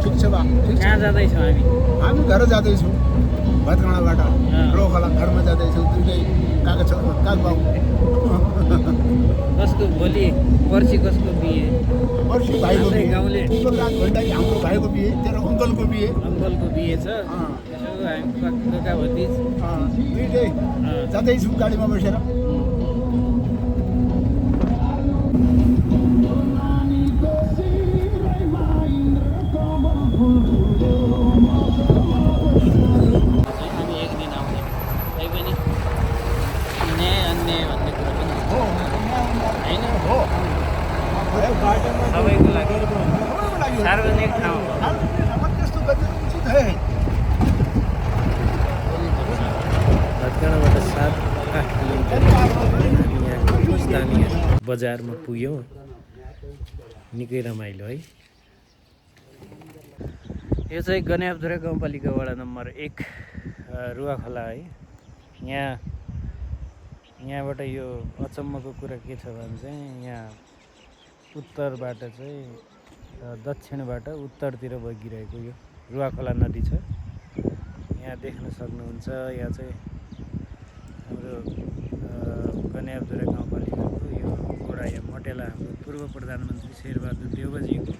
ठिक छ बा ठिक छ कहाँ जाँदैछौँ हामी? हामी घर जाँदैछौँ भतगाडाबाट रोखला घरमा जाँदैछौँ दुईटै कागबाउ कसको भोलि पर्सि कसको बिहे? पर्सि भाइको हाम्रै बिहे गाउँले दिपकराज भण्डारी हाम्रो भाइको बिहे तेरो अङ्कलको बिहे अङ्कलको बिहे छ। अँ, यसो हामी काका भतिज दुईटै जाँदैछौँ गाडीमा बसेर चाहिँ हामी एक दिन आउने त्यही पनि न्याय अन्याय भन्ने कुरो पनि हो होइन हो सबैको लागि सबैको लागि हो। सार्वजनिक ठाउँ हो। सार्वजनिक ठाउँमा त्यस्तो गर्ने उचित है भटकाडाबाट 7-8 किलोमिटर हामी यहाँको स्थानीय बजारमा पुग्यौँ। निकै रमाइलो है। यो चाहिँ गन्याबधुरा गाउँपालिका वडा नम्बर 1 रुवाखोला है। यहाँबाट यो अचम्मको कुरा के छ भने चाहिँ यहाँ उत्तरबाट चाहिँ दक्षिणबाट उत्तरतिर बगिरहेको यो रुवाखोला नदी छ। यहाँ देख्न सक्नुहुन्छ। यहाँ चाहिँ हाम्रो गन्याबधुरा गाउँपालिकाको यो वडा या मटेला हाम्रो पूर्व प्रधानमन्त्री शेरबहादुर देउवाजीको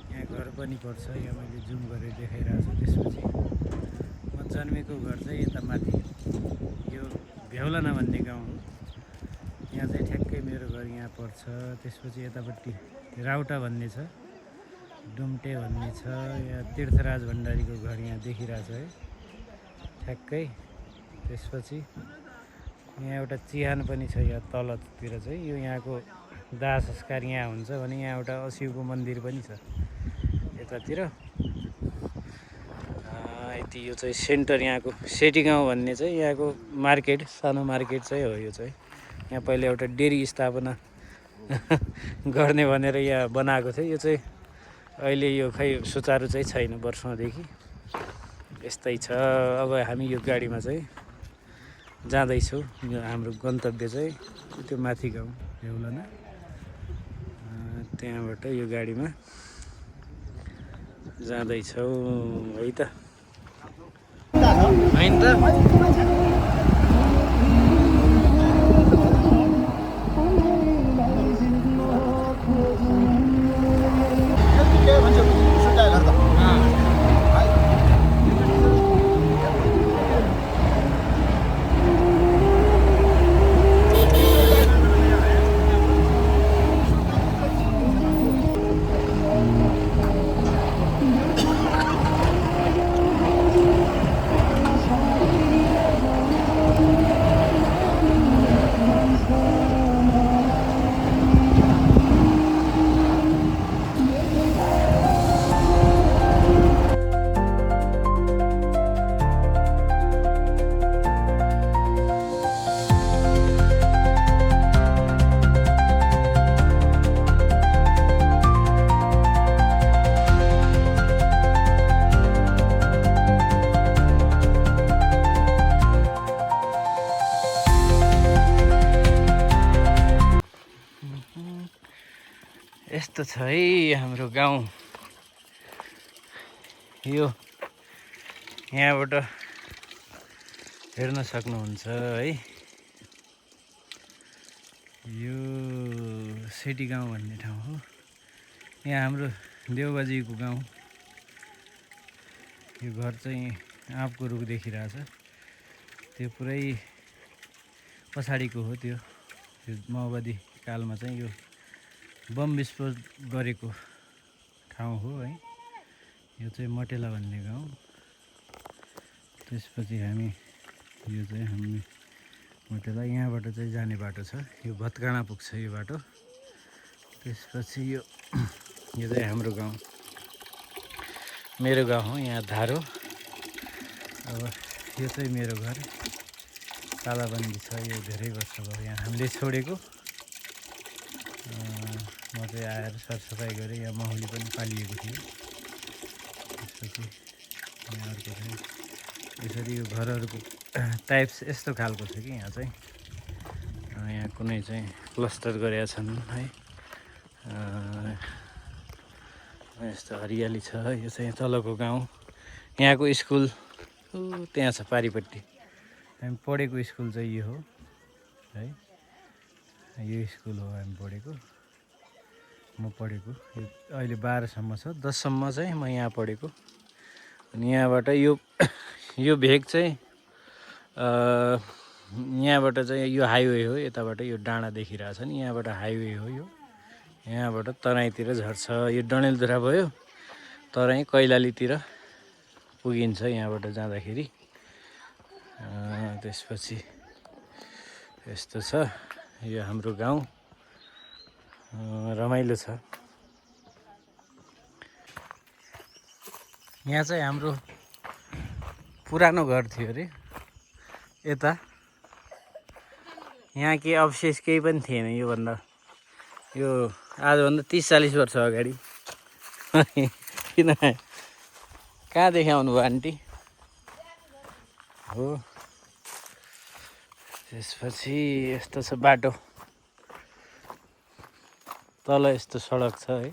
यहाँ घर पनि पर्छ। यहाँ मैले जुम गरेर देखाइरहेको छु। त्यसपछि म जन्मेको घर चाहिँ यता माथि यो भेउलाना भन्ने गाउँ हो। यहाँ चाहिँ ठ्याक्कै मेरो घर यहाँ पर्छ। त्यसपछि यतापट्टि राउटा भन्ने छ, डुम्टे भन्ने छ। यहाँ तीर्थराज भण्डारीको घर यहाँ देखिरहेछ है ठ्याक्कै। त्यसपछि यहाँ एउटा चिहान पनि छ यहाँ तलतिर चाहिँ। यो यहाँको दाह संस्कार यहाँ हुन्छ भने यहाँ एउटा अशिवको मन्दिर पनि छ यतातिर। यति यो चाहिँ सेन्टर यहाँको सेटी गाउँ भन्ने चाहिँ यहाँको मार्केट, सानो मार्केट चाहिँ हो यो चाहिँ। यहाँ पहिला एउटा डेरी स्थापना गर्ने भनेर यहाँ बनाएको थियो। यो चाहिँ अहिले यो खै सुचारू चाहिँ छैन वर्षौँदेखि। यस्तै छ। अब हामी यो गाडीमा चाहिँ जाँदैछौँ। यो हाम्रो गन्तव्य चाहिँ त्यो माथि गाउँ भेउलाना। त्यहाँबाट यो गाडीमा जाँदैछौँ है त। होइन त के भन्छ सुटाइ घर त यस्तो छ है हाम्रो गाउँ। यो यहाँबाट हेर्न सक्नुहुन्छ है। यो सेटी गाउँ भन्ने ठाउँ हो। यहाँ हाम्रो देउबाजीको गाउँ। यो घर चाहिँ आँपको रुख देखिरहेछ। त्यो पुरै पछाडिको हो। त्यो माओवादी कालमा चाहिँ यो बम विस्फोट गरेको ठाउँ हो है। यो चाहिँ मटेला भन्ने गाउँ। त्यसपछि हामी यो चाहिँ हामी मटेला यहाँबाट चाहिँ जाने बाटो छ। यो भतगाडा पुग्छ यो बाटो। त्यसपछि यो चाहिँ हाम्रो गाउँ, मेरो गाउँ हो। यहाँ धारो। अब यो चाहिँ मेरो घर तालाबन्दी छ। यो धेरै वर्ष भयो यहाँ हामीले छोडेको। म चाहिँ आएर सरसफाइ गरेँ। यहाँ माहुली पनि पालिएको थियो। त्यसपछि यहाँ अर्को चाहिँ यसरी यो घरहरूको टाइप्स यस्तो खालको छ कि यहाँ चाहिँ यहाँ कुनै चाहिँ प्लास्टर गरेका छन् है। यस्तो हरियाली छ। यो चाहिँ तलको गाउँ। यहाँको स्कुल त्यहाँ छ पारिपट्टि। हामी पढेको स्कुल चाहिँ यो हो है। यो स्कुल हो हामी पढेको। म पढेको यो अहिले 12सम्म छ। 10सम्म चाहिँ म यहाँ पढेको। अनि यहाँबाट यो भेग चाहिँ यहाँबाट चाहिँ यो हाइवे हो। यताबाट यो डाँडा देखिरहेछ नि, यहाँबाट हाइवे हो यो। यहाँबाट तराईतिर झर्छ। यो डडेलधुरा भयो, तराई कैलालीतिर पुगिन्छ यहाँबाट जाँदाखेरि। त्यसपछि यस्तो छ यो हाम्रो गाउँ। रमाइलो छ। यहाँ चाहिँ हाम्रो पुरानो घर थियो अरे यता। यहाँ के अवशेष केही पनि थिएन योभन्दा, यो आजभन्दा 30-40 वर्ष अगाडि। किन कहाँ देखाउनु भयो आन्टी? हो त्यसपछि यस्तो छ बाटो। तल यस्तो सडक छ है।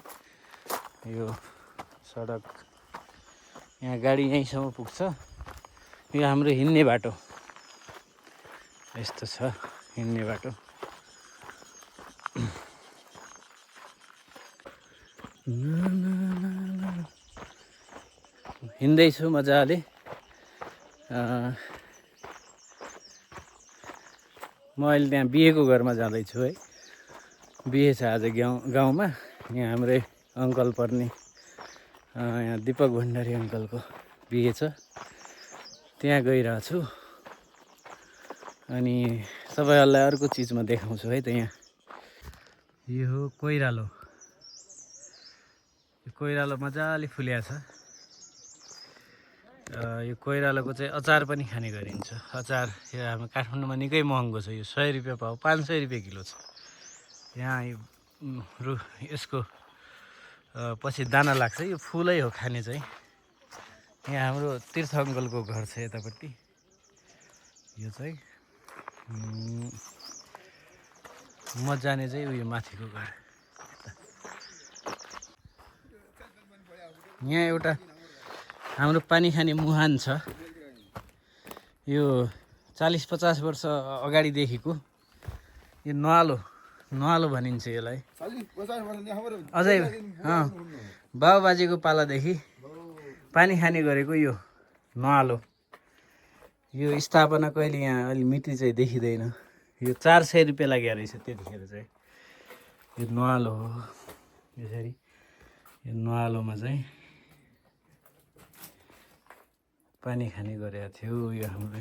यो सडक यहाँ गाडी यहीँसम्म पुग्छ। यो हाम्रो हिँड्ने बाटो। यस्तो छ हिँड्ने बाटो। हिँड्दैछु मजाले। म अहिले त्यहाँ बिहेको घरमा जाँदैछु है। बिहे छ आज गाउँमा। यहाँ हाम्रै अङ्कल पर्ने यहाँ दिपक भण्डारी अङ्कलको बिहे छ। त्यहाँ गइरहेको छु। अनि तपाईँहरूलाई अर्को चिज म देखाउँछु है त। यहाँ यो हो कोइरालो। यो कोइरालो मजाले फुल्या छ। यो कोइरालोको चाहिँ अचार पनि खाने गरिन्छ। अचार यो हाम्रो काठमाडौँमा निकै महँगो छ। यो 100 रुपियाँ पाउ, 500 रुपियाँ किलो छ यहाँ। यो यसको पछि दाना लाग्छ। यो फुलै हो खाने चाहिँ। यहाँ हाम्रो तीर्थ अङ्कलको घर छ यतापट्टि। यो चाहिँ म जाने चाहिँ उयो माथिको घर। यहाँ एउटा हाम्रो पानी खाने मुहान छ। यो 40-50 वर्ष अगाडिदेखिको यो नुहालो भनिन्छ यसलाई। अझै बाबुबाजेको पालादेखि पानी खाने गरेको यो नुहालो। यो स्थापना कहिले यहाँ अलि मिति चाहिँ देखिँदैन। यो 400 रुपियाँ लाग्यो रहेछ त्यतिखेर चाहिँ। यो नुहालो हो। यसरी यो नुहालोमा चाहिँ पानी खाने गरेको थियो यो हाम्रो